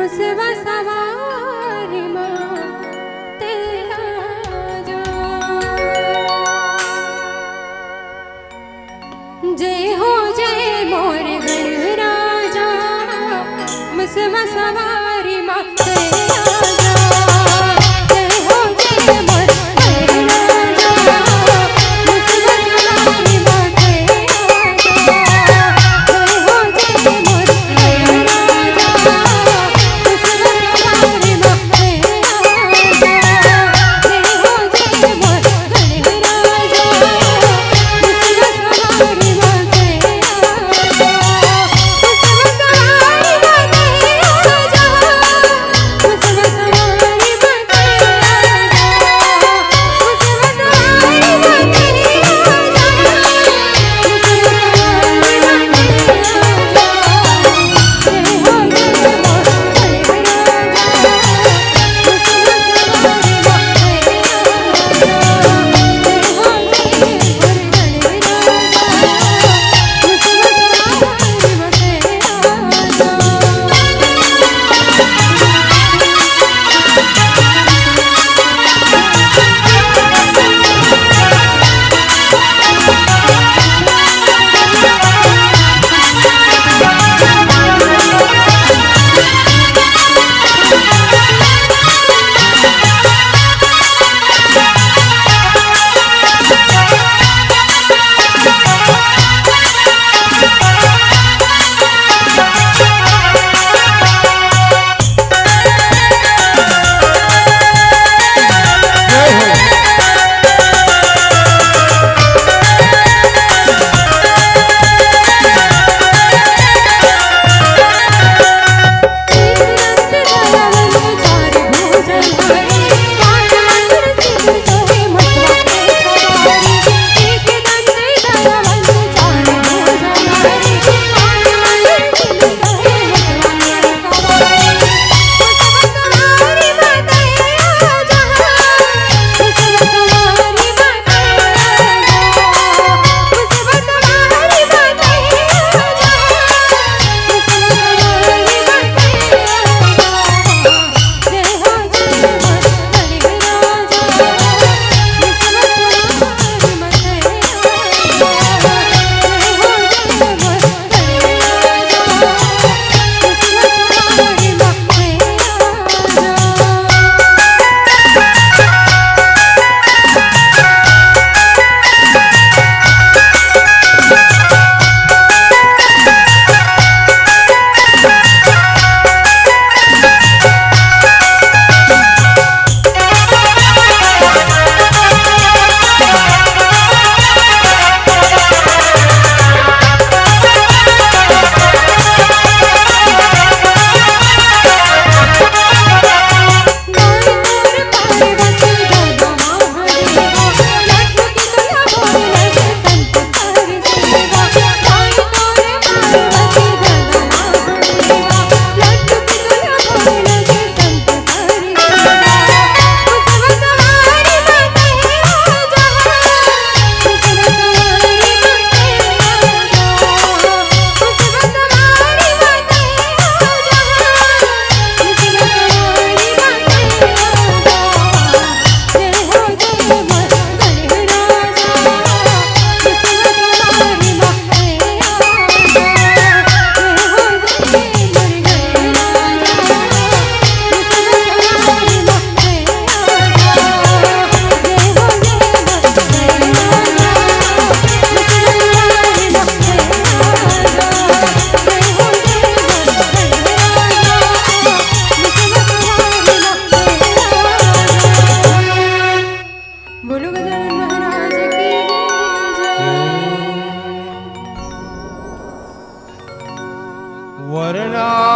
मुसवा सवारी माँ तेरा जो जय हो जय मोर घर राजा मुसवा सवारी माँ तेरा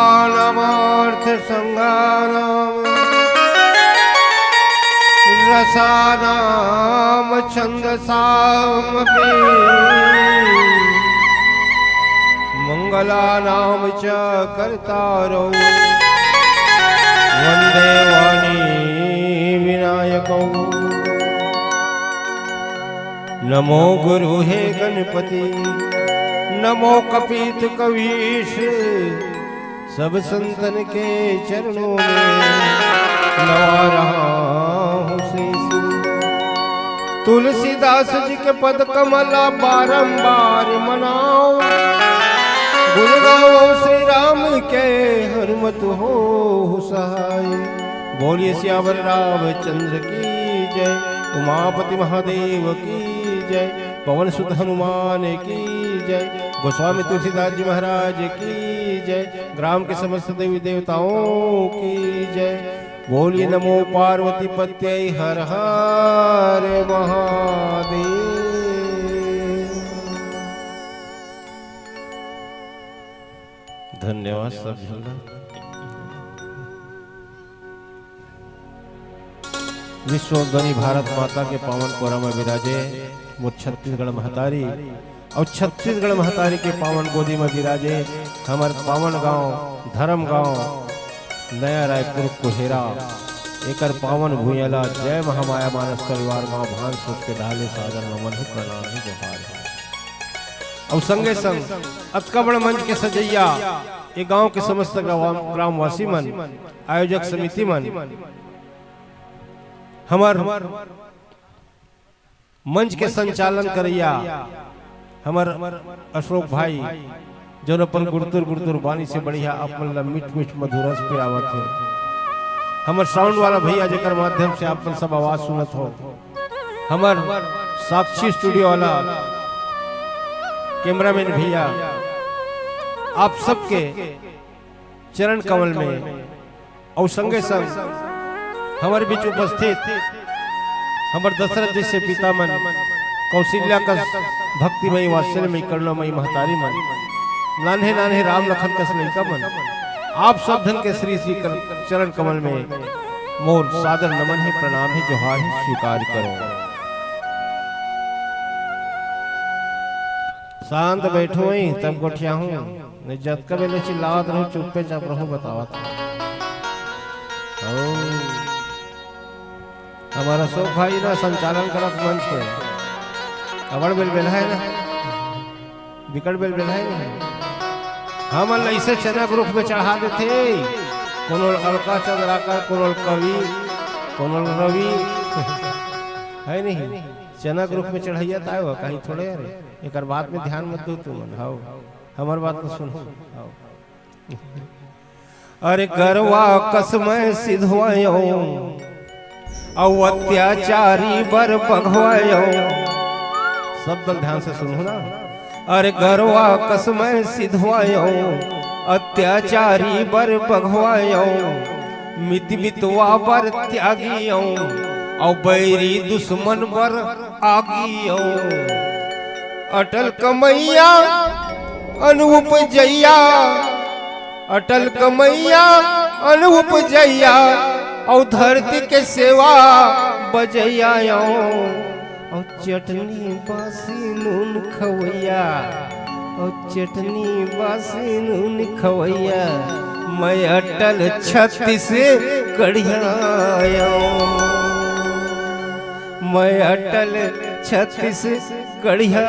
वर्णानामर्थ संज्ञानाम रसानाम छंदसामपि मंगलानाम च कर्तारौ वंदे वाणी विनायकौ। नमो गुरु हे गणपति, नमो कपित कवीश, सब संतन के चरणों में नवा रहा हूँ शीश। तुलसीदास जी के पद कमला बारंबार मनाओ, गुण गाओ श्री राम के हनुमत हो सहाय। बोलिए सियावर रामचंद्र की जय, उमापति महादेव की जय, पवन सुत हनुमान की जय, गोस्वामी तुलसीदास जी महाराज की जय, ग्राम के समस्त देवी देवताओं की जय। बोलिए नमो पार्वती पत्ये हर हर महादेव। धन्यवाद सब झूला। विश्वध्वनि भारत माता के पावन कोरा में विराजे वो छत्तीसगढ़ महतारी, और छत्तीसगढ़ महतारी के पावन गोदी में विराजे हमारे पावन गांव धर्म गांव नया रायपुर कुहेरा, एकर पावन भूयला जय महामाया मानस परिवार गांव भान सोच के ढाले सागर नमन ही प्रणाम ही जोहार है। और संगे संग अतकबड़ मंच के सजैया ये गांव के समस्त ग्रामवासी मन, आयोजक समिति मन, हमार मंच के संचालन करैया हमार अशोक भाई जो अपन गुड़तुर गुड़तुर बानी से बढ़िया अपन मीठ मीठ मधुरस पे आवत है। हमार साउंड वाला भैया जेकर माध्यम से अपन सब आवाज सुनत हो, हमार साक्षी स्टूडियो वाला कैमरामैन भैया, आप सबके चरण कमल में और संगे संग हमारे बीच उपस्थित हमारे दशरथ जैसे पिता मन, कौशल्या का भक्तिमयी वात्सल्यमयी करुणामयी महतारी मन, नान्हे नान्हे राम लखन का स्नेहिका मन, आप सब धन के श्री श्री चरण कमल में मोर सादर नमन है प्रणाम है जोहार है स्वीकार करो। शांत बैठो ही तब गोठिया हूँ जत का बेले चिल्लावत रहो चुप्पे चाप रहो बतावत। हमारा शोक भाई ना संचालन करत मंच के अबड़ बेल बेल है ना, बिकट बेल बेल है ना। हम ऐसे चना ग्रुप में चढ़ा देते, कोनो अलका चंद्राकर, कोनो कवि, कोनो रवि है नहीं, चना ग्रुप में चढ़ाइया तो कहीं थोड़े यार एक बात में ध्यान मत दो तुम, हाओ हमार बात तो सुनो। अरे गरवा कसम सिधवायो औ अत्याचारी बर बघवायो, शब्द ध्यान से सुनो ना। अरे गरवा कसम सिधवायो अत्याचारी बर बघवायो, मित मितवा बर त्यागियो औ बैरी दुश्मन बर आगियो। अटल कमैया अनूप जैया, अटल कमैया अनूप जैया और धरती के सेवा बजैया और चटनी बासी नून खवैया, और चटनी बासी नून खवैया, मैं अटल छत्तीसगढ़िया, मैं अटल छत्तीसगढ़िया।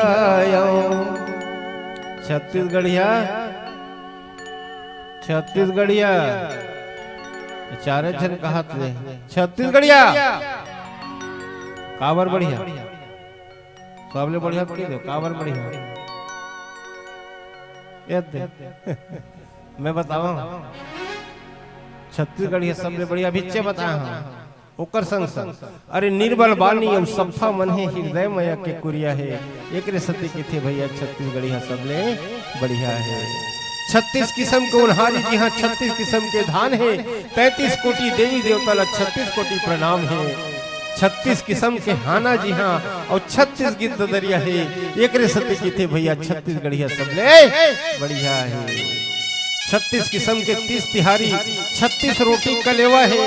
छत्तीसगढ़िया छत्तीसगढ़िया चारे जन कहा छत्तीसगढ़िया काबर बढ़िया, सबले बढ़िया काबर बढ़िया मैं बतावा छत्तीसगढ़िया सबले बढ़िया भिच्चे बताया ओकर संग संग। अरे निर्बल बानी और सफा मन है हृदय मया के कुरिया है, एक रे सती के थे भैया छत्तीसगढ़िया सबले बढ़िया है। 36 किस्म के उन्हारी जी हाँ 36 किस्म के धान है, 33 कोटि देवी देवता ला 36 कोटि प्रणाम है। 36 किस्म के हाना जी हाँ और 36 गिद्ध दरिया है, एक रे सती की थे भैया छत्तीसगढ़िया सबले बढ़िया है। 36 किस्म के 30 तिहारी, 36 रोटी कलेवा है,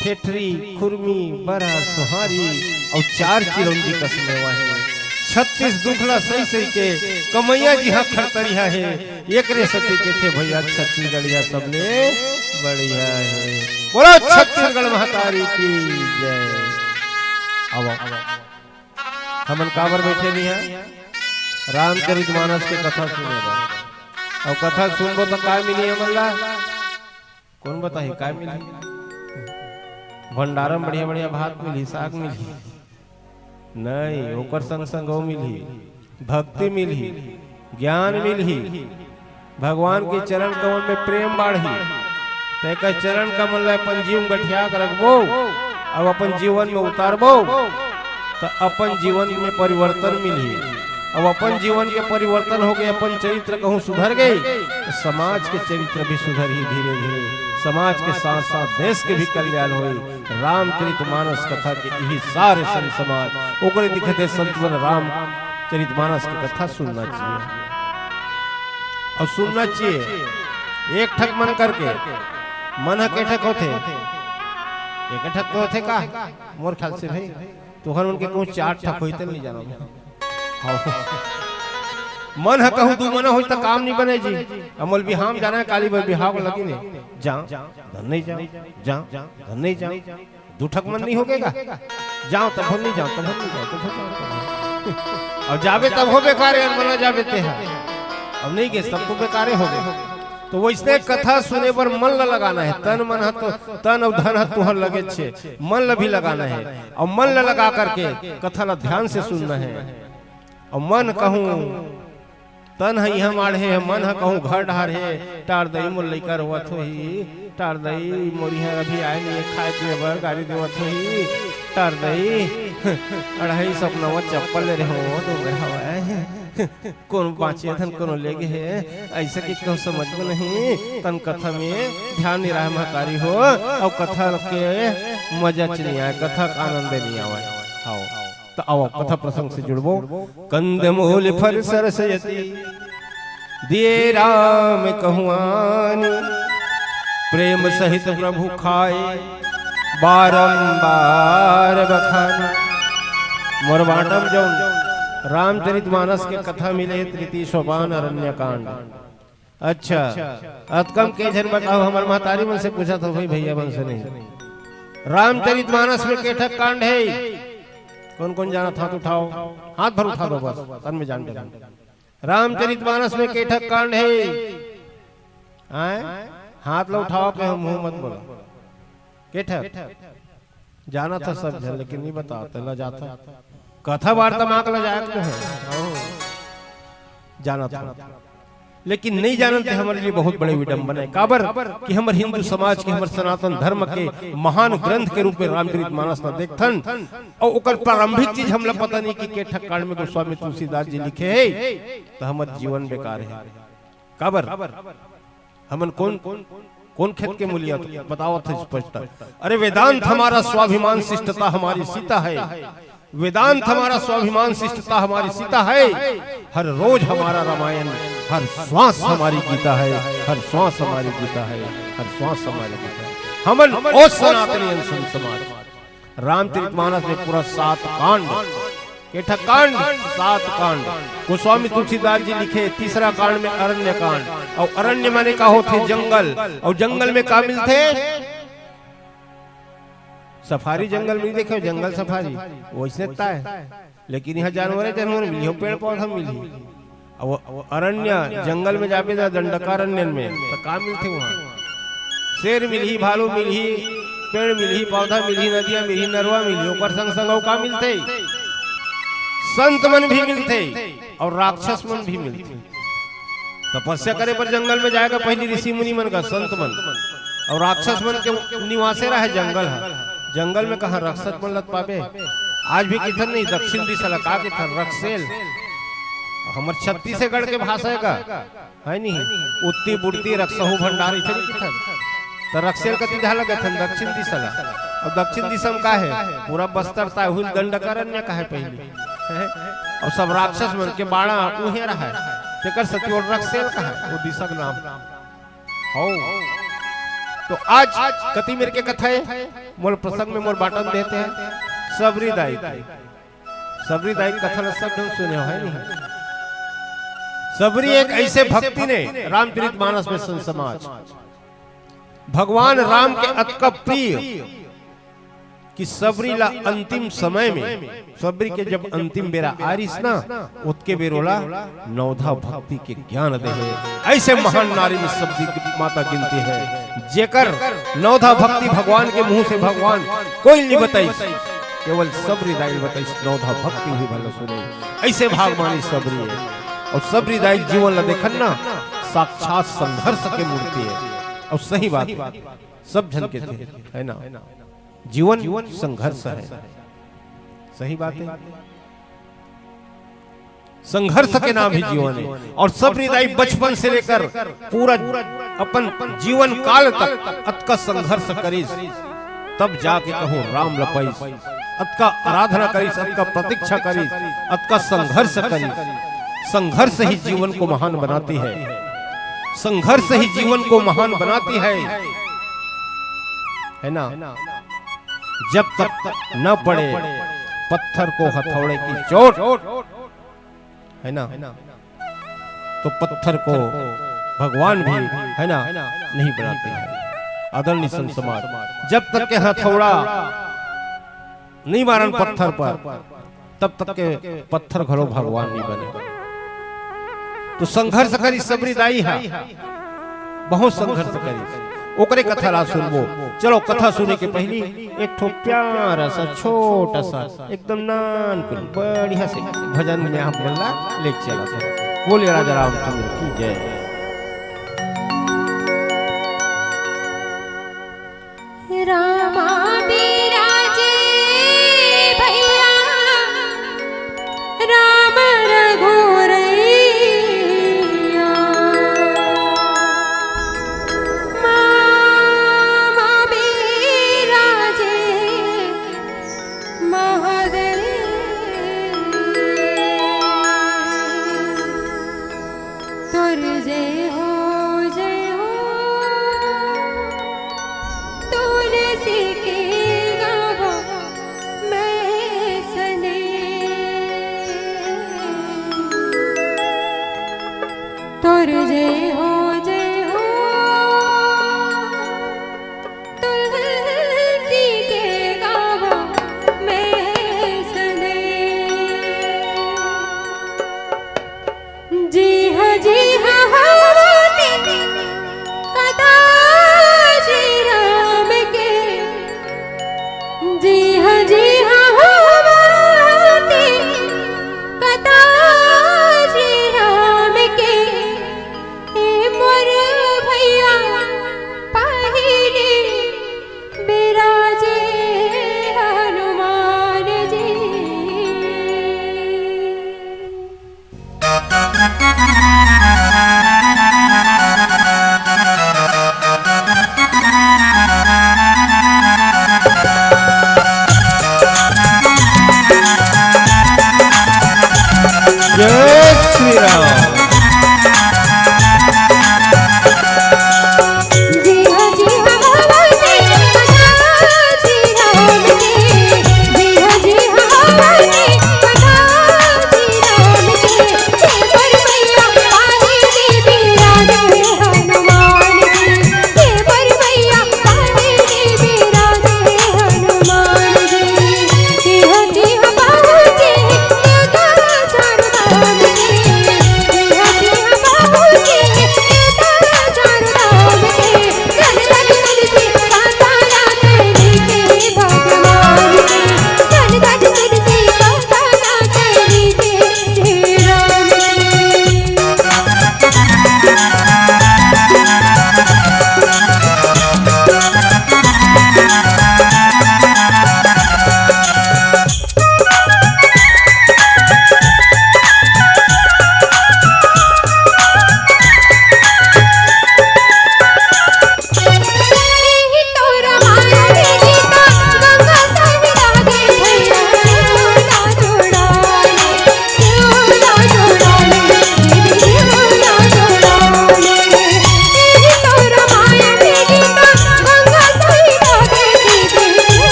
ठेठरी खुरमी बरा सुहारी और 4 चिरौंजी का समेवा है। 36 दुखला सही सही के कमैया जी हाँ खरतरिया है, एक रे सती के थे भैया छत्तीसगढ़िया सबले बढ़िया है। बोलो छत्तीसगढ़ महतारी की जय। अब हमन काबर बैठे नहीं है रामचरित मानस के कथा सुनेगा। और कथा सुनबो तो काय मिली हमला कौन बताही काय मिली भंडारम बढ़िया बढ़िया भात मिली साग मिली नहीं ओकर संग संग वो मिली भक्ति मिली ज्ञान मिली भगवान के चरण कमल में प्रेम बढ़ी ते चरण कमल में अपन जीवन गठिया कर रखबो अब अपन जीवन में उतारबो तो अपन जीवन में परिवर्तन मिली अब अपन जीवन के परिवर्तन हो गए अपन चरित्र कहूँ सुधर गई तो समाज के चरित्र भी सुधर ही धीरे धीरे समाज के साथ साथ देश के भी कल्याण हो रामचरितमानस कथा के यही सारे संत समाज ओकरे दिखते संतवन राम चरितमानस की कथा सुनना चाहिए और सुनना चाहिए एक ठक मन करके मन के ठक होते एक ठक तो होते का मोर ख्याल से भाई तुहर उनके कहूँ 4 ठक होते नहीं जाना मन है कहूँ तू मना हो तो काम नहीं बने जी अमल बिहाम जाना है काली बार बिहाव को लगी नहीं जाओ धन नहीं जाओ जाओ धन नहीं जाओ दूठक मन नहीं होगेगा जाओ तब हम नहीं जाओ तब हम नहीं जाओ तब और जावे तब हो बेकार मना जावे ते हैं अब नहीं के सबको बेकारे हो गए तो वो इसने कथा सुने पर मन ल लगाना है तन मन है तो तन और धन है तुहर लगे छे मन ल भी लगाना है और मन ल लगा करके कथा ला ध्यान से सुनना है और मन कहूँ तन है यहाँ माढ़े है मन है कहूँ घर ढार है टार दई मोर लेकर हुआ थो ही टार दई मोरी है अभी आए नहीं खाए पिए बर गाड़ी देवा थो ही टार दई अढ़ाई सपना वो चप्पल ले रहे हो तो हवा है कौन बाँचे धन कौन ले गए है ऐसा कि क्यों समझ में नहीं तन कथा में ध्यान नहीं रहा महकारी हो और कथा के मजा नहीं आए कथा का आनंद नहीं आवा आओ तो आओ कथा प्रसंग से जुड़बो कंदमूल फल सरसयती दिए राम कहुआनी प्रेम सहित प्रभु खाए बारंबार बखानी मोर बाटम जो रामचरितमानस के कथा मिले तृतीय सोपान अरण्य कांड अच्छा अतकम के जन बताओ हमार महतारी मन से पूछा था भाई भैया मन से नहीं रामचरितमानस में केठक कांड है कौन कौन जाना था तो उठाओ हाथ भर उठा दो बस तन में जान रामचरितमानस में केठक कांड है हाथ लो उठाओ के हम मुंह मत बोलो केठक जाना था सब जन लेकिन नहीं बताते ला जाता कथा वार्ता माँ का जाया तो है जाना था लेकिन नहीं जानते हमारे लिए बहुत बड़े विडंबन है काबर कि हमारे हिंदू समाज के हमारे सनातन धर्म के महान ग्रंथ के रूप में रामचरितमानस में देखथन और ओकर प्रारंभिक चीज हमला पता नहीं कि केठक कांड में गोस्वामी तुलसीदास जी लिखे है तो हमारे जीवन बेकार है काबर हमन कौन खेत के मूल्य बताओ था स्पष्ट अरे वेदांत हमारा स्वाभिमान शिष्टता हमारी सीता है वेदांत हमारा स्वाभिमान शिष्टता हमारी सीता है हर रोज हमारा रामायण हर श्वास हमारी गीता है हर श्वास हमारी गीता है हर श्वास हमारी गीता है हमन और सनातनी समाज रामचरितमानस में पूरा 7 कांड केठक कांड 7 कांड गोस्वामी तुलसीदास जी लिखे तीसरा कांड में अरण्य कांड और अरण्य माने का होते जंगल और जंगल में का मिलते सफारी जंगल में देखो जंगल सफारी वैसे है लेकिन यहाँ जानवर मिली पेड़ पौधा मिली और अरण्य जंगल में जाके दंडकारण्य में तो का मिलते वहाँ शेर मिली भालू मिली पेड़ मिली पौधा मिली नदियां मिली नरवा मिली ऊपर संग संग का मिलते संत मन भी मिलते और राक्षस मन भी मिलते तपस्या करे पर जंगल में जाएगा पहले ऋषि मुनि मन का संत मन और राक्षस मन के निवासे रहे जंगल है जंगल में कहा रक्षस मन लग पावे आज भी किधर नहीं दक्षिण दिशा लगा के था रक्षेल हमर छत्तीसगढ़ के भाषा का है नहीं उत्ती बुड़ती रक्षहु भंडार इथे किधर तो रक्षेल का तिधा लगे थे दक्षिण दिशा और दक्षिण दिशा में का है पूरा बस्तर ता हुल दंडकारण्य का है पहले और सब राक्षस मन के बाड़ा उहे रहा है तेकर सत्योर रक्षेल का है वो दिशा का नाम हो तो आज कति मेरे के कथा है मोर प्रसंग में मोर बाटन देते हैं सबरी दाई कथा सब सुने हो है नहीं सबरी एक ऐसे भक्ति ने रामचरितमानस में संत समाज भगवान राम के अतक प्रिय कि सबरी ला अंतिम समय में सबरी के जब अंतिम बेरा आरिस ना उसके बेरोला नवधा भक्ति के ज्ञान दे है। ऐसे महान नारी में सबरी माता गिनती है जेकर नवधा भक्ति भगवान के मुंह से भगवान कोई नहीं बताई, केवल सबरी दाई बताई नवधा भक्ति हुई भलो सुने। ऐसे भागमानी सबरी है और सबरी दाई जीवन ला देखन ना साक्षात संघर्ष के मूर्ति है। और सही बात सब जन के थे है ना, जीवन संघर्ष है, सही बात है। संघर्ष के नाम ही जीवन है। और सबरी दाई बचपन से लेकर पूरा अपन जीवन काल तक अतका संघर्ष करीस, तब जाके कहो राम लपैस, अतका आराधना करीस, अतका प्रतीक्षा करीस, अतका संघर्ष करीस। संघर्ष ही जीवन को महान बनाती है, संघर्ष ही जीवन को महान बनाती है ना। जब तक न पड़े पत्थर को हथौड़े की चोट, है ना, तो पत्थर को भगवान भी है ना नहीं बनाते हैं। आदरणीय संत समाज, जब तक के हथौड़ा नहीं मारन पत्थर पर, तब तक के पत्थर घरो भगवान नहीं बने। तो संघर्ष करी सबरी दाई है, बहुत संघर्ष करी। ओकरे कथा ला सुनबो। चलो कथा सुने के पहली एक ठो प्यारा सा छोटा सा एकदम नानकुन बढ़िया से भजन में आप बोला ले चला था। बोले राजा रामचंद्र की जय। रामा बिराजे भैया राम रघुरैया, मामा बिराजे महादेव, तुर जे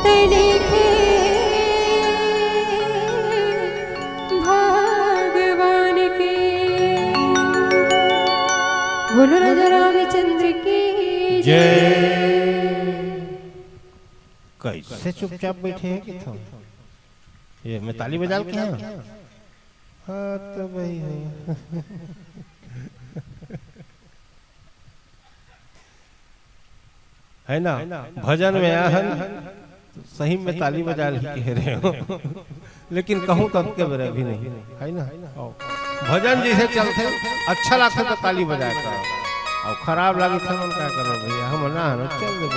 तलिखे भगवान के। बोलो राजा रामचंद्र की जय। कैसे चुपचाप बैठे हैं कि तुम? ये मैं ताली बजा के हैं। हाँ तो भाई है ना, भजन में आहन तो सही में ताली बजा कह रहे हो लेकिन कहूँ तो के बरे भी नहीं है ना। भजन जैसे चलते अच्छा लगता तो ताली बजा कर, और खराब लगे तो हम क्या करो भैया, हम ना चल दे।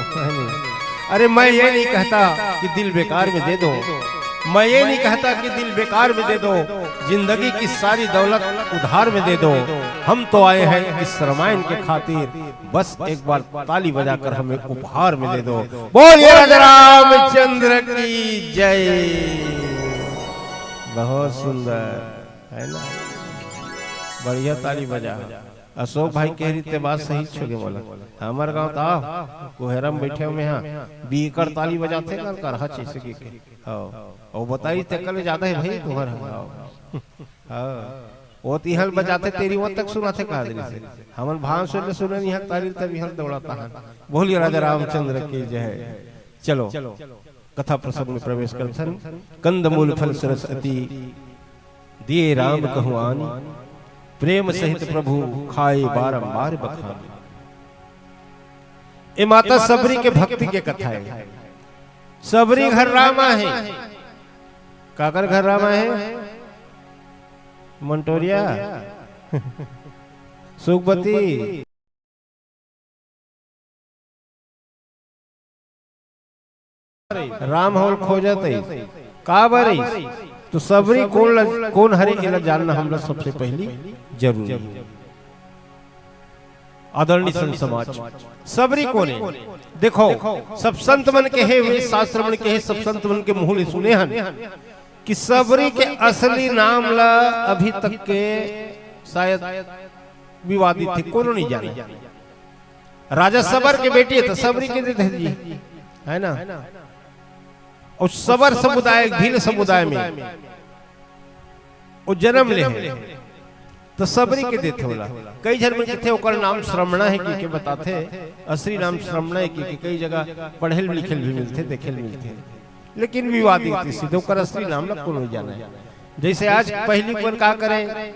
अरे मैं ये नहीं कहता कि दिल बेकार में दे दो, मैं ये नहीं कहता कि दिल बेकार में दे दो, जिंदगी की सारी दौलत उधार में दे दो। हम तो आए हैं इस रामायण के खातिर, बस एक बार ताली बजाकर हमें उपहार में दे दो। बोलिए राजा रामचंद्र की जय। बहुत सुंदर है ना, बढ़िया ताली बजा। अशोक भाई कह रही थे बात सही छोगे बोला। हमारे गांव था कोहरम बैठे हुए यहाँ बीकर ताली बजाते कल कर हच ऐसे की और बताई ते कल ज्यादा है भाई तुम्हारा। हाँ वो तिहल बजाते तेरी वो तक सुनाते कहा दिल से, हमन भान सुन सुने यहाँ ताली तभी हल दौड़ाता है। बोलिए राजा रामचंद्र की जय। चलो कथा प्रसंग में प्रवेश करते हैं। कंदमूल फल सरस अति दिए राम कहूँ आनी, प्रेम सहित प्रभु खाए बारंबार बखानी। ये माता सबरी के भक्ति के कथा है। सबरी घर रामा है, काकर घर रामा है, मंटोरिया सुखबती राम होल खोजत का बरी। तो सबरी कौन हरे इला जानना हम लोग सबसे पहली जरूरी है। आदरणीय संत समाज, सबरी कौन है? देखो सब संत मन के है, वे शास्त्र मन के है, सब संत मन के मुंह सुने हन कि सबरी के असली नाम ला अभी तक के शायद विवादित थे, कौन नहीं जाने। राजा सबर के बेटी है तो सबरी के देते है ना। और सबर समुदाय भील समुदाय में वो जन्म ले तो सबरी के देते होला। कई जन में थे ओकर नाम श्रमणा है कि बताते, असली नाम श्रमणा है कि कई जगह पढ़े लिखे भी मिलते देखे मिलते, लेकिन विवादित सीधे ओकर असली नाम ना कोनो जाना है। जैसे आज पहली पर का करे,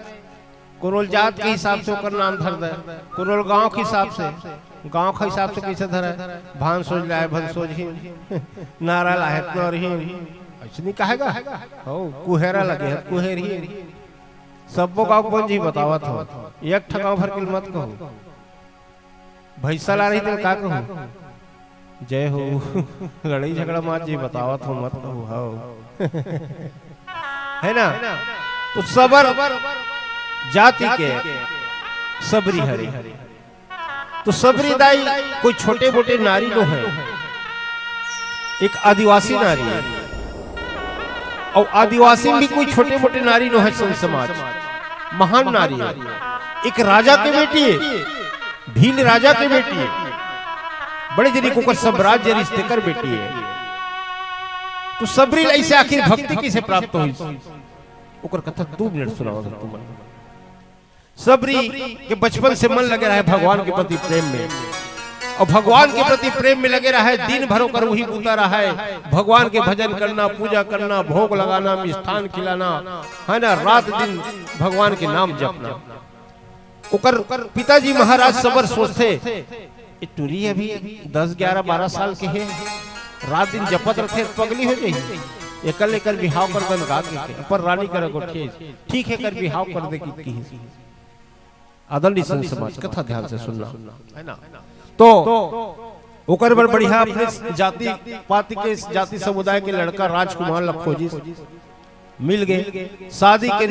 कोरोल जात के हिसाब से ओकर नाम धर दे, कोरोल गांव के हिसाब से, गांव के हिसाब से कैसे धरा है, भान सोच लाए भन सोच ही नारा लाहे नर ही ऐसे नहीं कहेगा। हो कुहेरा लगे है कुहेर ही सबो गांव कौन जी बतावा था, एक ठगाव भर के मत कहो। भैसा ला रही तो का कहूं, जय हो लड़ाई झगड़ा मत जी बतावा था मत कहो। हो है ना। तो सबर जाति के सबरी हरी। तो सबरी दाई कोई छोटे मोटे नारी लो है, एक आदिवासी नारी है, और आदिवासी भी कोई छोटे मोटे नारी लो है। संत समाज महान नारी है, एक राजा के बेटी है, भील राजा के बेटी है, बड़े जरी को सब राज्य रिश्ते कर बेटी है। तो सबरी ऐसे आखिर भक्ति किसे प्राप्त हुई, ओकर कथा 2 मिनट सुनाओ तुम। सबरी के बचपन से मन लगे रहा है भगवान के प्रति प्रेम में, और भगवान के प्रति प्रेम में लगे रहा है, दिन भर कर वही पूता रहा है, भगवान के भजन करना, पूजा करना, भोग लगाना, मिष्ठान खिलाना, है ना, रात दिन भगवान के नाम जपना। ओकर पिताजी महाराज सबर सोचते टूरी अभी 10, 11, 12 साल के है, रात दिन जपत रखे पगली हो जाए, एकल लेकर बिहाव कर दन गा के पर रानी कर को ठीक है कर बिहाव कर दे की। आदरणीय संत समाज कथा ध्यान से सुनना है ना। तो ओकर बर बढ़िया अपने जाति पाति के जाति समुदाय के लड़का राजकुमार लखोजी मिल गए, शादी के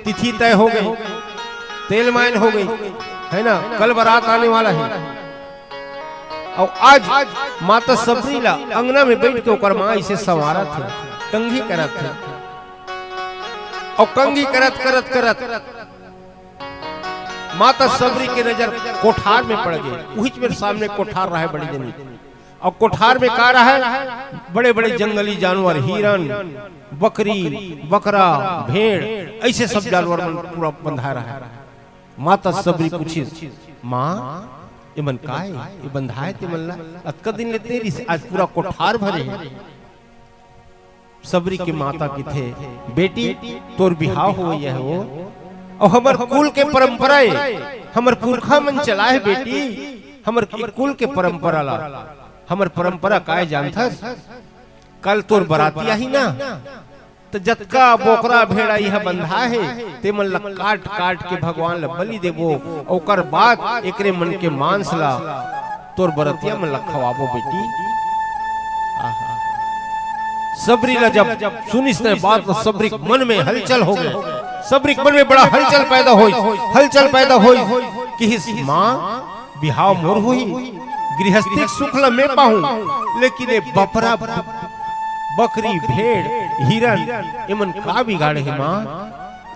तिथि तय हो गई, तेल मायन हो गई है ना, कल बारात आने वाला है। और आज माता सबरीला अंगना में बैठ के ओकर मां इसे संवारा थे, कंघी करत थे, और कंघी करत करत करत माता सबरी के नजर कोठार में पड़ गई। वही मेरे सामने कोठार रहा है बड़ी जनी, और कोठार में का रहा है, बड़े बड़े जंगली जानवर, हिरन, बकरी, बकरा, भेड़, ऐसे सब जानवर पूरा बंधा रहा है। माता सबरी पूछी, माँ ये मन का है, ये बंधाए ते मल्ला अतका दिन लेते आज पूरा कोठार भरे। सबरी की माता की थे, बेटी तोर बिहाव हो यह हो और हमर कुल के परंपरा हमर पुरखा मन चला है बेटी, हमर कुल के परंपरा ला, हमर परंपरा काय जानथस, कल तोर बराती आही ना तो जतका बोकरा भेड़ा यह बंधा है ते मन ला काट काट के भगवान ला बलि देबो, ओकर बाद एकरे मन के मांस ला तोर बरतिया मन ला खवाबो बेटी। सबरी ला जब सुनिस ने बात तो सबरी मन में हलचल हो गए, सबरी मन में बड़ा हलचल पैदा होई कि हिस माँ बिहाव मोर हुई, गृहस्थी सुख ला मैं पाऊं, लेकिन ये बपरा बकरी भेड़ हिरन एमन का बिगाड़े है माँ,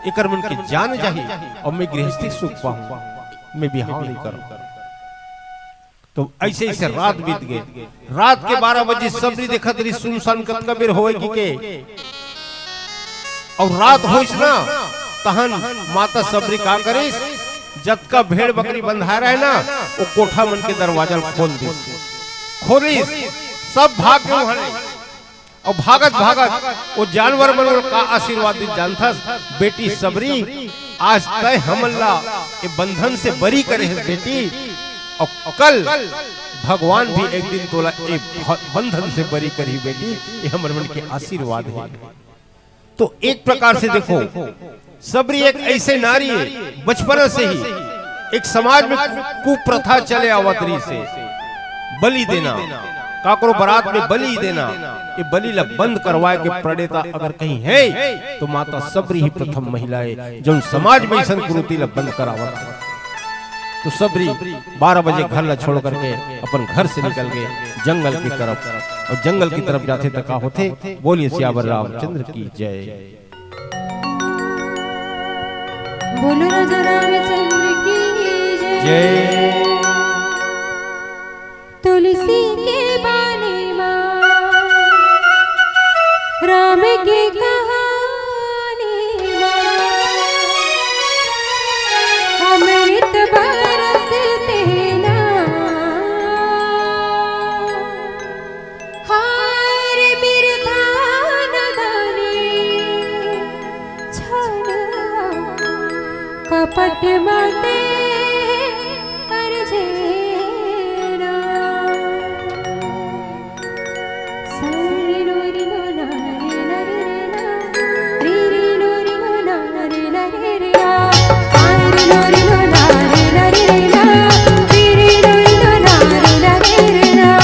एकर मन के जान चाहिए और मैं गृहस्थी सुख पाऊं, मैं बिहाव नहीं करूं। तो ऐसे ऐसे रात बीत गए, रात के 12 बजे सबरी देखत रही सुनसान कतका बेर होएगी के, और रात होइस ना तहन माता सबरी का करिस, जतका भेड़ बकरी बंधा रहे ना वो कोठा मन के दरवाजा खोलिस, सब भाग गए वहां और भागत भागत वो जानवर मन का आशीर्वाद जानथस, बेटी सबरी आज तय हमला ये बंधन से बरी करे है बेटी, और कल भगवान भी एक दिन तोला एक बंधन से बरी करी बेटी, ये हमर मन के आशीर्वाद है। तो एक प्रकार से देखो सबरी एक ऐसे नारी है, बचपन से ही एक समाज में कुप्रथा चले आवतरी से बलि देना, काकरो बारात में बलि देना, ये बलि ला बंद करवाए के प्रणेता अगर कहीं है तो माता सबरी ही प्रथम महिला है जो समाज में ऐसा कुरीति ला बंद करावत। तो सबरी 12 बजे घर ला छोड़ करके अपन घर से निकल गए जंगल की तरफ, और जंगल की तरफ जाते तक होते। बोलिए सियावर रामचंद्र की जय। बोलो राजा रामचंद्र की जय। तुलसी के बानी माँ राम की कहानी माँ, अमृत बरसते ना हार बिरथा नदानी, छल कपट बाटे कर जेना, सारी लोरी लो नारे नरे ना, री री लोरी लो नारे नरे रे ना, सारी लोरी लो नारे नरे ना, री री लोरी लो नारे नरे रे ना।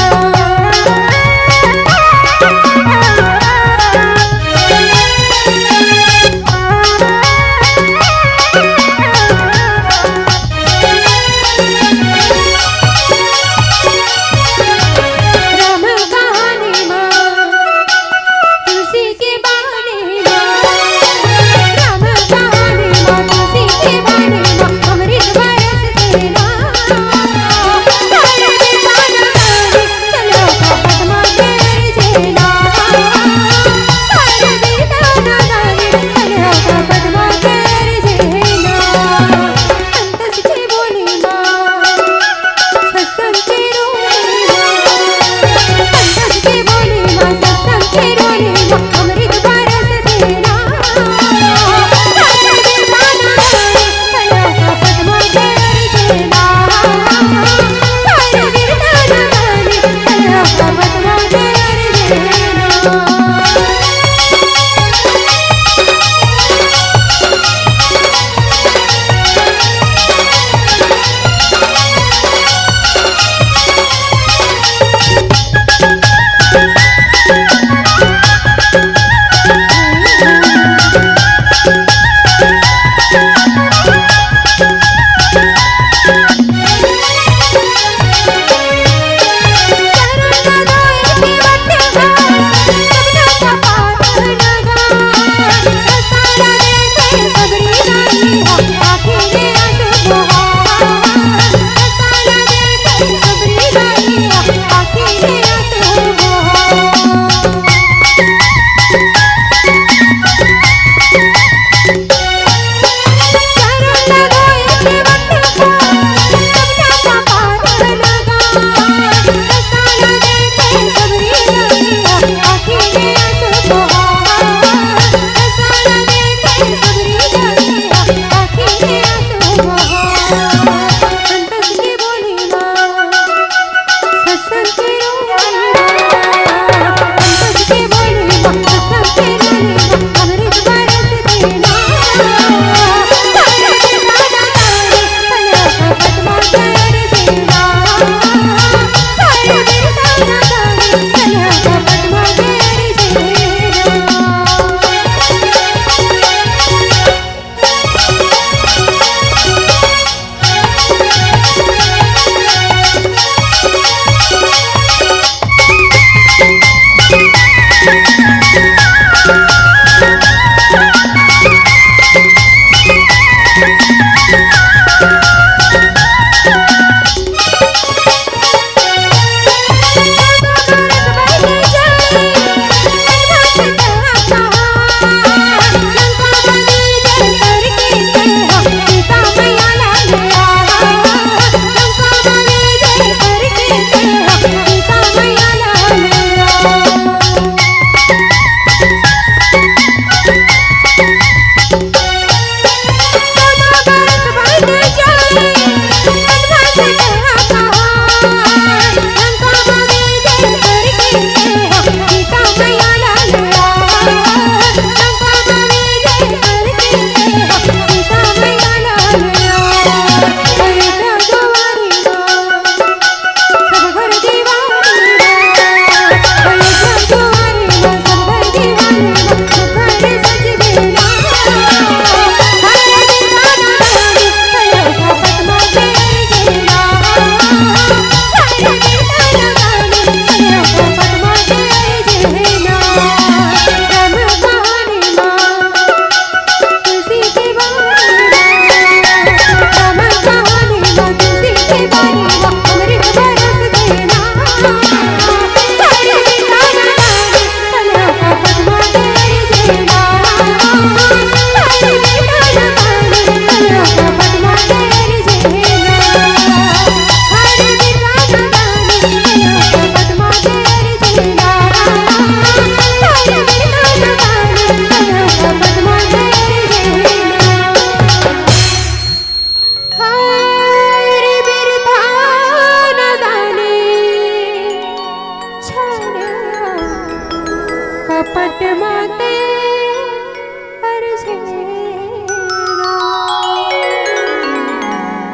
कपट माते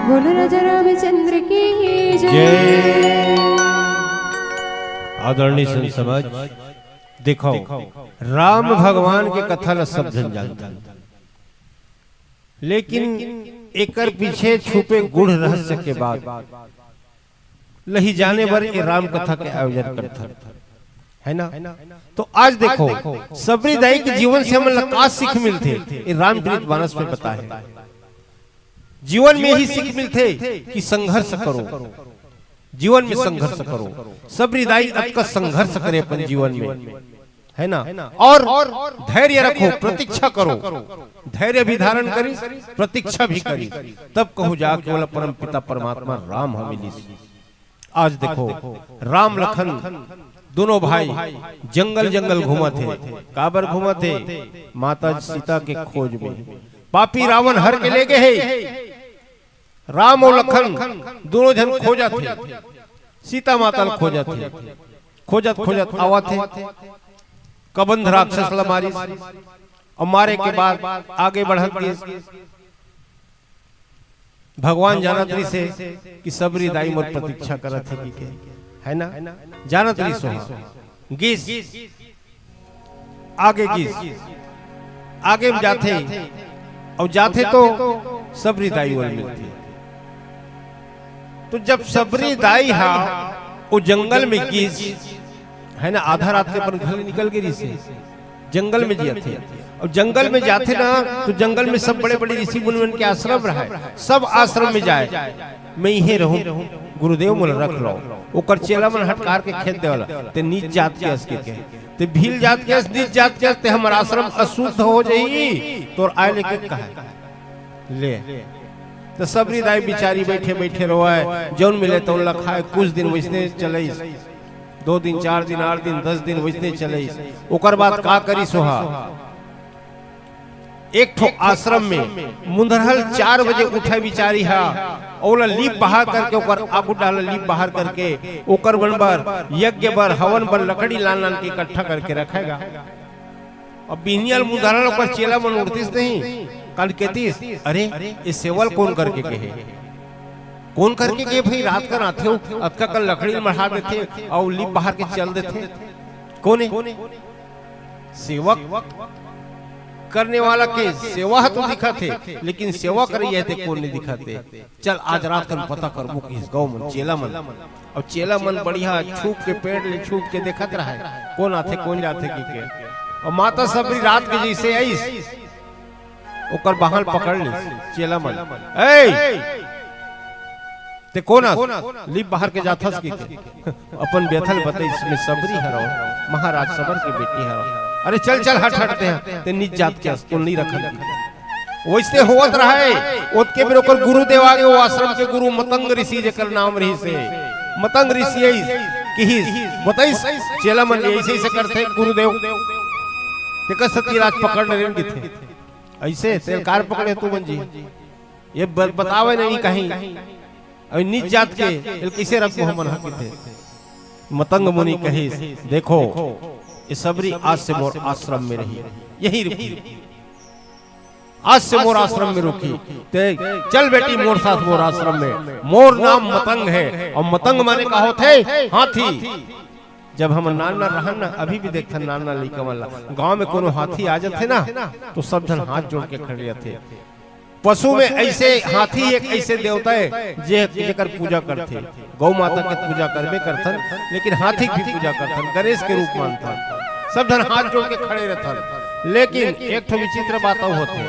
बोलो राजा रामचंद्र की जय। आदरणीय सुन समझ देखो, राम भगवान के कथा ल सब जन जानता, लेकिन एकर पीछे छुपे गूढ़ रहस्य के बाद लही जाने पर ये राम कथा के आयोजन करता है ना। तो आज देखो सबरी दाई के जीवन से हमें का सीख मिलते, ये रामचरित मानस में बता है। जीवन में ही सीख मिलते कि संघर्ष करो, जीवन में संघर्ष करो। सबरी दाई आपका संघर्ष करे अपन जीवन में, है ना। और धैर्य रखो, प्रतीक्षा करो, धैर्य भी धारण करी, प्रतीक्षा भी करी, तब कहो जाके बोला परम पिता परमात्मा राम हम मिली। आज देखो राम लखन दोनों भाई जंगल जंगल घूमा थे, काबर घूमा थे, माता सीता के खोज में। पापी रावण हर के ले गए है, राम और लखन दोनों जन खोजा थे, सीता माता खोजा थे, खोजत खोजत आवा थे, कबंध राक्षस ला मारी, और मारे के बाद आगे बढ़त के भगवान जानत रही से कि सबरी दाई मोर प्रतीक्षा करत है कि है ना, जानत रही सोहा गीस आगे गीस आगे में जाते, और जाते तो सबरी दाई और मिलती। तो जब सबरी दाई हा वो जंगल में गीस है ना, आधा रात के पर घर निकल गई से जंगल में जिया थे, और जंगल में जाते ना तो जंगल में सब बड़े बड़े ऋषि मुनि के आश्रम रहा है, सब आश्रम में जाए, मैं यही रहूं, गुरुदेव मोल रख लो। ओकर चेला मन हटकार के खेत देवला ते नीच जात के असके के ते भील जात के नीच जात के ते हमर आश्रम अशुद्ध हो जाई, तोर आए लेके कहा ले। तो सबरी दाई बिचारी बैठे बैठे रोए, जौन मिले तो ला खाए। कुछ दिन वैसने चले, 2 दिन 4 दिन 8 दिन 10 दिन वैसने चले। ओकर बाद का करी सोहा, एक ठो आश्रम में मुंदरहल 4 बजे उठे बिचारी हा, ओला लीप बाहर करके ओकर आगू डाला, लीप बाहर करके ओकर बनबर यज्ञ बर हवन बर लकड़ी लान लान के इकट्ठा करके रखेगा। अब बिनियल मुंदरहल ओकर चेला मन उड़तीस नहीं, कल कहतीस अरे ये सेवल कौन करके कहे, कौन करके के भाई रात का आते हो, अब का कल लकड़ी मढ़ा देते और लीप बाहर के चल देते, कौन है सेवक करने वाला के सेवा तो दिखाते, लेकिन सेवा करिए थे कौन नहीं दिखाते। चल आज रात का पता करबो कि गौ मन चेला मन, और चेला मन बढ़िया छुप के पेड़ ले छुप के देखत रहा है कौन आते कौन जाते के। और माता सबरी रात के जैसे आईस ओकर बहाल पकड़ ली चेला मन, ए ते कौन लीप बाहर के जाथस की अपन बेथल बते, इसमें सबरी हरो महाराज सबर की बेटी हरो। अरे चल चल हट हटते हैं ते नीच जात के तो नहीं रखल। वैसे होत रहा है, ओत के बिर ओकर गुरुदेव आगे, वो आश्रम के गुरु मतंग ऋषि जेकर नाम रही से, मतंग ऋषि की बताइस चेला मन ऐसे ऐसे करते गुरुदेव ते सतीराज पकड़ लेन के थे, ऐसे तेल कार पकड़े तू मंजी ये बतावे नहीं कहीं, और नीच जात के कैसे रखो हम हक थे। मतंग मुनि कहे देखो ये सबरी आज से मोर आश्रम में रही, यही रुकी, आज से मोर आश्रम में रुकी, ते चल बेटी मोर साथ मोर आश्रम में। मोर नाम मतंग है, और मतंग माने का होते हाथी। जब हम नाना रहा ना, अभी भी देखते नाना लिखा वाला गांव में कोनो हाथी आ जाते ना तो सब जन हाथ जोड़ के खड़े थे। पशु में ऐसे हाथी एक ऐसे देवता है जेकर पूजा करते, गौ माता के पूजा करबे करथन, लेकिन हाथी की पूजा करथन, गणेश के रूप मानथन, सब जन हाथ जोड़ के खड़े रहथन। लेकिन एक तो विचित्र बात होते,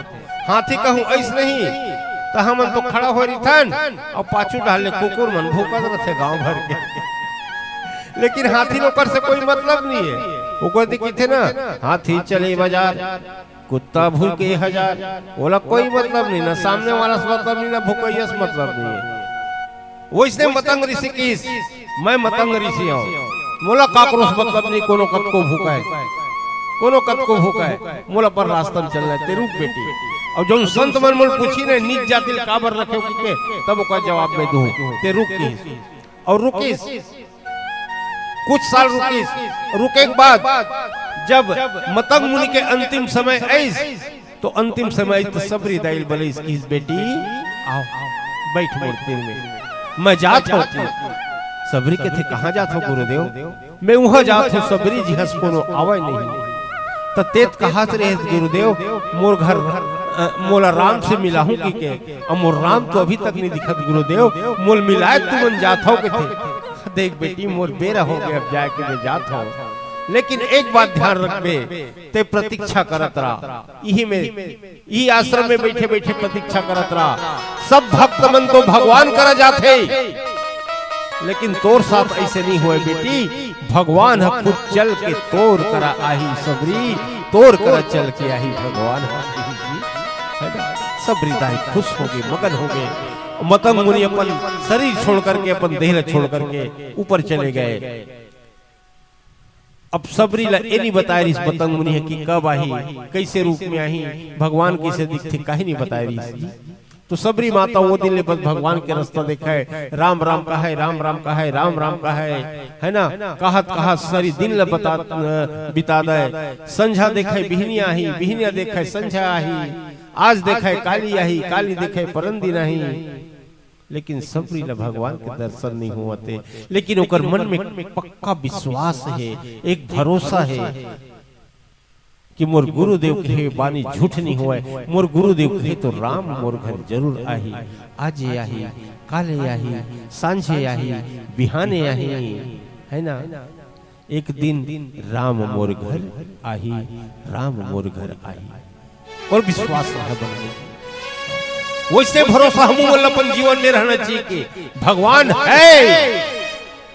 हाथी कहूं ऐस नहीं तो हम तो खड़ा हो रही और पाछू डालने कुकुर मन भूकत रहते गांव भर के। लेकिन हाथी लोकर से कोई मतलब नहीं है, वो कहते कि थे ना, हाथी चले बाजार कुत्ता भूखे हजार। बोला कोई मतलब नहीं ना, सामने वाला से मतलब नहीं ना, भूखैया से मतलब नहीं है। वो इसने मतंग ऋषि की, मैं मतंग ऋषि हूँ। मोला काकरोस मतलब नहीं, कोनो कत को भूखा है, कोनो कत को भूखा है, मोला पर रास्ता में चलना है। ते रुक बेटी, और जो संत मन मोल पूछी ने नीच जातिल काबर रखे के, तब का जवाब मैं दूं। ते रुक की और रुकीस, कुछ साल रुकीस। रुके के बाद जब मतंग मुनि के अंतिम समय ऐस, तो अंतिम समय तो सबरी दाइल बोले इसकी बेटी आओ बैठ मूर्ति में, मैं जात हूँ। सबरी के थे कहाँ जात हो गुरुदेव? मैं वहां जात हूँ सबरी जी, हंस कोनो आवे नहीं। तो तेत कहा रहे गुरुदेव, मोर घर मोला राम से मिला हूँ कि के, और मोर राम तो अभी तक नहीं दिखत गुरुदेव, मोल मिलाए तुमन जात हो के थे। देख बेटी मोर बेरा हो गया, अब जाके मैं जात हूँ, लेकिन एक बात ध्यान रखबे, ते प्रतीक्षा करत रहा। यही में यही आश्रम में बैठे बैठे प्रतीक्षा करत रहा। सब भक्त मन तो भगवान करा जाते, लेकिन तोर साथ ऐसे नहीं हुए बेटी। भगवान खुद चल के तोर करा आही सबरी, तोर करा चल के आही भगवान। सबरी दाई खुश हो गए, मगन हो गए। मतंग मुनि अपन शरीर छोड़ करके, अपन देह छोड़ करके ऊपर चले गए। अब सबरी ला ये नहीं बताया इस मतंग मुनि है कि कब आई, कैसे रूप में आई, भगवान कैसे दिखते, काहे नहीं बताया रही। तो सबरी माता वो दिन बस भगवान के रास्ता देखा है, राम राम का है, राम राम का है, राम राम का है ना, कहा सारी दिन ल बता बिता दे। संझा देखे बिहनिया ही, बिहनिया देखे संझा ही, आज देखे काली आई, काली देखे परंदी नहीं। लेकिन सबरी ला भगवान के दर्शन नहीं होते, लेकिन ओकर मन में पक्का विश्वास है, एक भरोसा है कि मोर गुरुदेव के बानी झूठ नहीं हुए। मोर गुरुदेव कहे तो राम मोर घर जरूर आही, आज आही, काले आही, सांझे आही, बिहाने आही, है ना। एक दिन राम मोर घर आही, राम मोर घर आही, और विश्वास है बन। वैसे भरोसा हम अपन जीवन में रहना चाहिए कि भगवान है।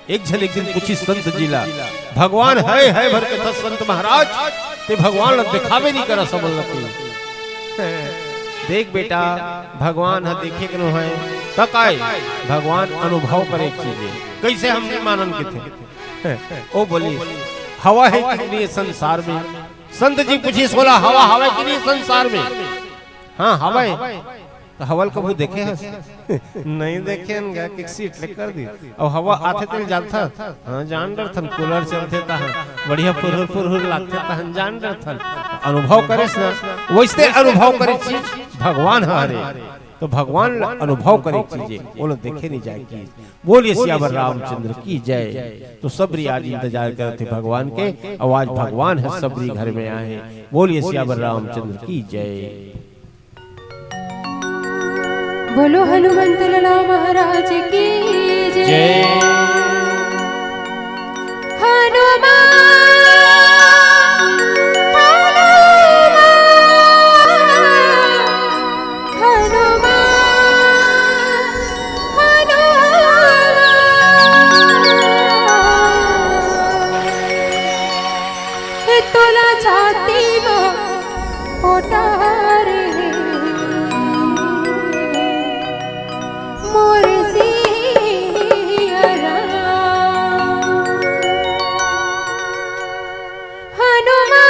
एक जन एक दिन पूछी संत जिला, भगवान है भर के था संत महाराज, ते भगवान दिखावे नहीं करा समझ लगे। देख बेटा भगवान है, देखे के है तक आए, भगवान अनुभव करे चीजें। कैसे हम नहीं मानन के थे। ओ बोली हवा है कि नहीं संसार में? संत जी पूछी सोला हवा हवा कि नहीं संसार में? हाँ हवा है। तो हवल कबू देखे हैं? नहीं देखे कि सीट ले कर दी, और हवा आते थे जाता। हाँ जान डर थन, कूलर चलते था, बढ़िया फुरहुर फुरहुर लागते था, जान डर थन। अनुभव करे ना, वैसे अनुभव करे चीज भगवान हरे। तो भगवान अनुभव करे चीजें, वो लोग देखे नहीं जाए। बोलिए सियावर रामचंद्र की जय। तो सबरी आज इंतजार करते भगवान के, और आज भगवान है सबरी घर में आए। बोलिए सियावर रामचंद्र की जय। बोलो हनुमंत लाला महाराज की जय। हनुमान तोला छाती ओटार है मोर सिया राम। हनुमान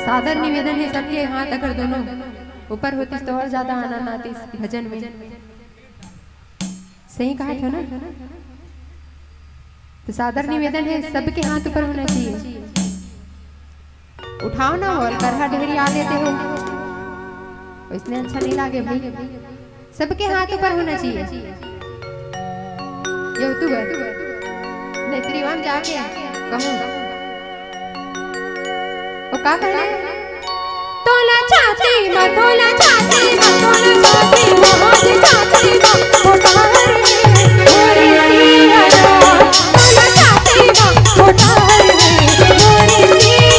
सादर निवेदन है सबके हाथ अगर दोनों ऊपर होती तो और ज्यादा आनंद आती इस भजन में। सही कहा था ना। तो सादर निवेदन है सबके हाथ ऊपर होना चाहिए। उठाओ ना बोल करहा ढेरी आ लेते हो, इसने अच्छा नहीं लागे भाई। सबके हाथ ऊपर होना चाहिए। यो तू नेत्री वहां जाके कहूं वो का कहना तोला छाती में तोला छाती में तोला छाती में हाथ छाती में कोठार रे मोरी सिया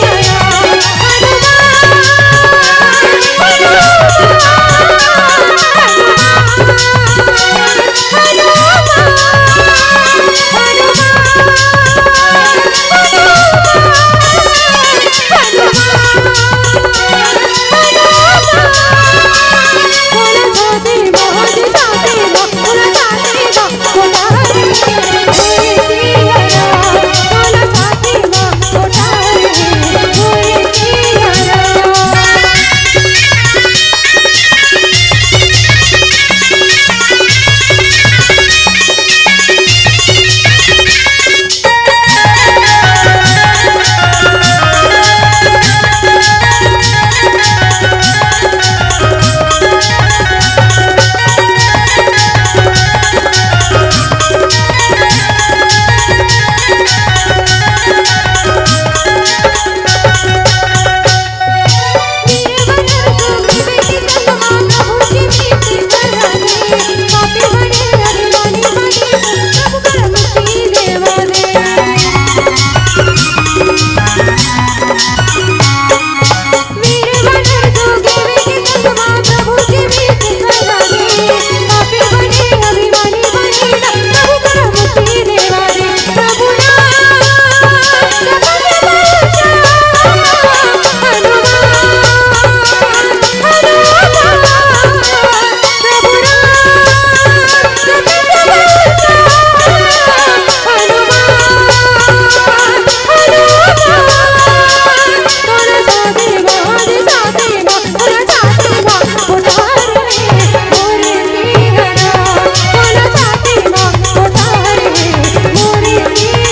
तोला छाती में कोठार रे मोरी सिया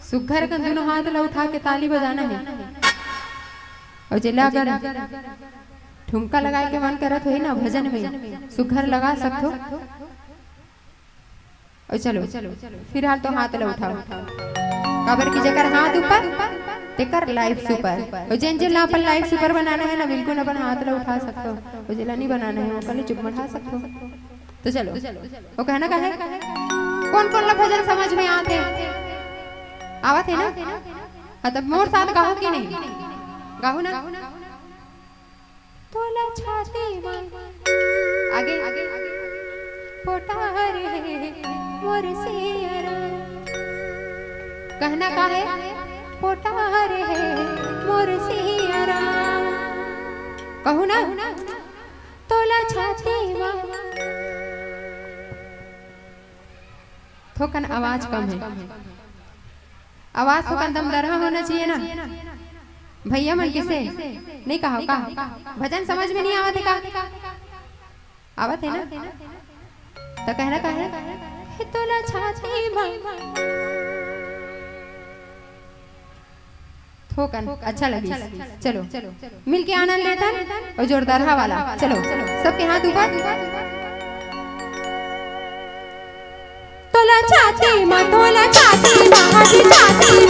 सुघर का दोनों हाथ ला उठा के ताली बजाना है। और जिला अगर ठुमका लगा के मन करत हो ना भजन में सुघर लगा सकते हो। और चलो फिलहाल तो हाथ ला उठाओ काबर की जगह हाथ ऊपर तेकर लाइफ सुपर। और जिन जिला अपन लाइफ सुपर बनाना है ना बिल्कुल अपन हाथ ला उठा सकते हो। और जिला नहीं बनाना है वो कल चुप बैठा सकते हो। तो चलो वो कहना का है कौन कौन ला भजन समझ में आते आवत है ना। हाँ तब मोर साथ गाओ कि नहीं गाओ ना। तोला छाती में आगे पोटार है मोर सियरा कहना का है पोटार है मोर सिया राम। कहू ना तोला छाती माँ। थोकन आवाज कम है, आवाज थोकन दम दरहा होना चाहिए ना। भैया मन किसे नहीं कहा का भजन समझ में नहीं आवत है का? आवत है ना तो कहना का है तोला छाती माँ। थोकन अच्छा लगी। चलो मिलके आनंद लेता और जोरदार वाला। चलो सबके हाथ ऊपर। तोला छाती माँ, तोला छाती माँ, छाती